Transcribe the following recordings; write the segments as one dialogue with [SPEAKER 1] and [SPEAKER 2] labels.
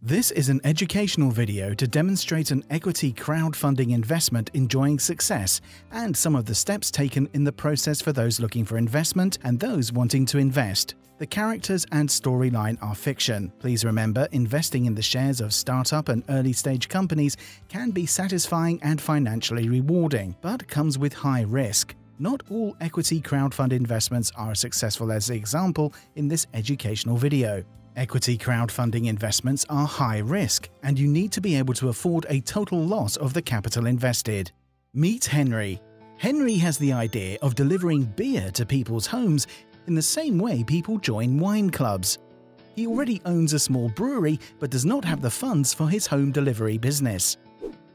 [SPEAKER 1] This is an educational video to demonstrate an equity crowdfunding investment enjoying success and some of the steps taken in the process for those looking for investment and those wanting to invest. The characters and storyline are fiction. Please remember, investing in the shares of startup and early-stage companies can be satisfying and financially rewarding, but comes with high risk. Not all equity crowdfund investments are as successful as the example in this educational video. Equity crowdfunding investments are high risk, and you need to be able to afford a total loss of the capital invested. Meet Henry. Henry has the idea of delivering beer to people's homes in the same way people join wine clubs. He already owns a small brewery but does not have the funds for his home delivery business.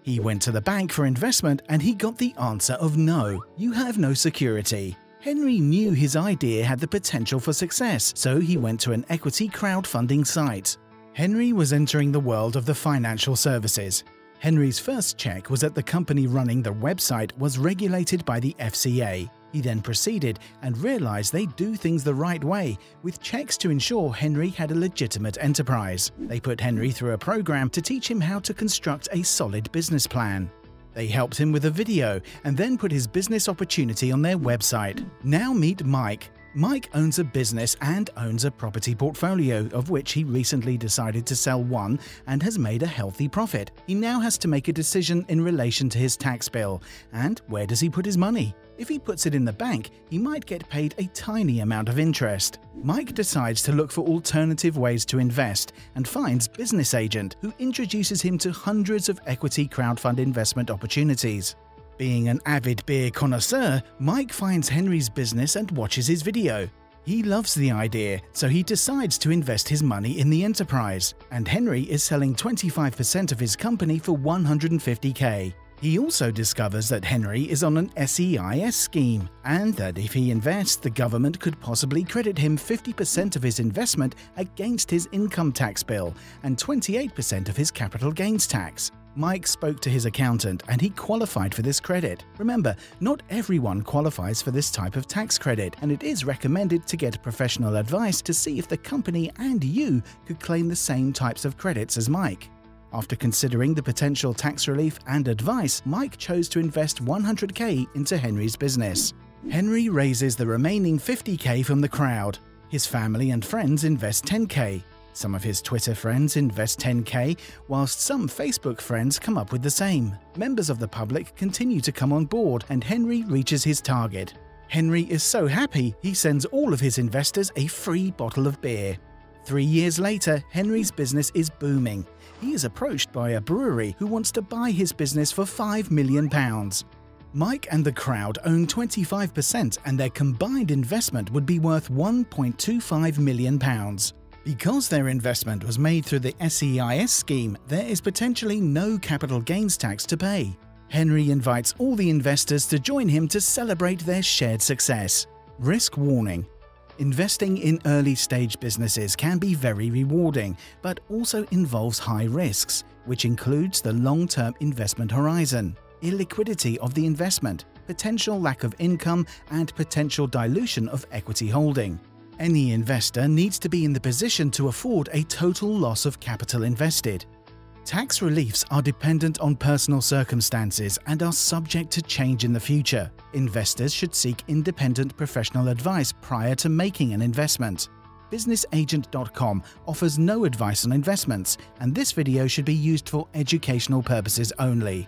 [SPEAKER 1] He went to the bank for investment and he got the answer of no, you have no security. Henry knew his idea had the potential for success, so he went to an equity crowdfunding site. Henry was entering the world of the financial services. Henry's first check was that the company running the website was regulated by the FCA. He then proceeded and realized they do things the right way, with checks to ensure Henry had a legitimate enterprise. They put Henry through a program to teach him how to construct a solid business plan. They helped him with a video and then put his business opportunity on their website. Now meet Mike. Mike owns a business and owns a property portfolio, of which he recently decided to sell one and has made a healthy profit. He now has to make a decision in relation to his tax bill, and where does he put his money? If he puts it in the bank, he might get paid a tiny amount of interest. Mike decides to look for alternative ways to invest and finds Business Agent, who introduces him to hundreds of equity crowdfund investment opportunities. Being an avid beer connoisseur, Mike finds Henry's business and watches his video. He loves the idea, so he decides to invest his money in the enterprise, and Henry is selling 25% of his company for $150K. He also discovers that Henry is on an SEIS scheme, and that if he invests, the government could possibly credit him 50% of his investment against his income tax bill and 28% of his capital gains tax. Mike spoke to his accountant and he qualified for this credit. Remember, not everyone qualifies for this type of tax credit, and it is recommended to get professional advice to see if the company and you could claim the same types of credits as Mike. After considering the potential tax relief and advice, Mike chose to invest $100K into Henry's business. Henry raises the remaining $50K from the crowd. His family and friends invest $10K. Some of his Twitter friends invest $10K, whilst some Facebook friends come up with the same. Members of the public continue to come on board, and Henry reaches his target. Henry is so happy, he sends all of his investors a free bottle of beer. 3 years later, Henry's business is booming. He is approached by a brewery who wants to buy his business for £5 million. Mike and the crowd own 25%, and their combined investment would be worth £1.25 million. Because their investment was made through the SEIS scheme, there is potentially no capital gains tax to pay. Henry invites all the investors to join him to celebrate their shared success. Risk warning. Investing in early-stage businesses can be very rewarding, but also involves high risks, which includes the long-term investment horizon, illiquidity of the investment, potential lack of income, and potential dilution of equity holding. Any investor needs to be in the position to afford a total loss of capital invested. Tax reliefs are dependent on personal circumstances and are subject to change in the future. Investors should seek independent professional advice prior to making an investment. BusinessAgent.com offers no advice on investments, and this video should be used for educational purposes only.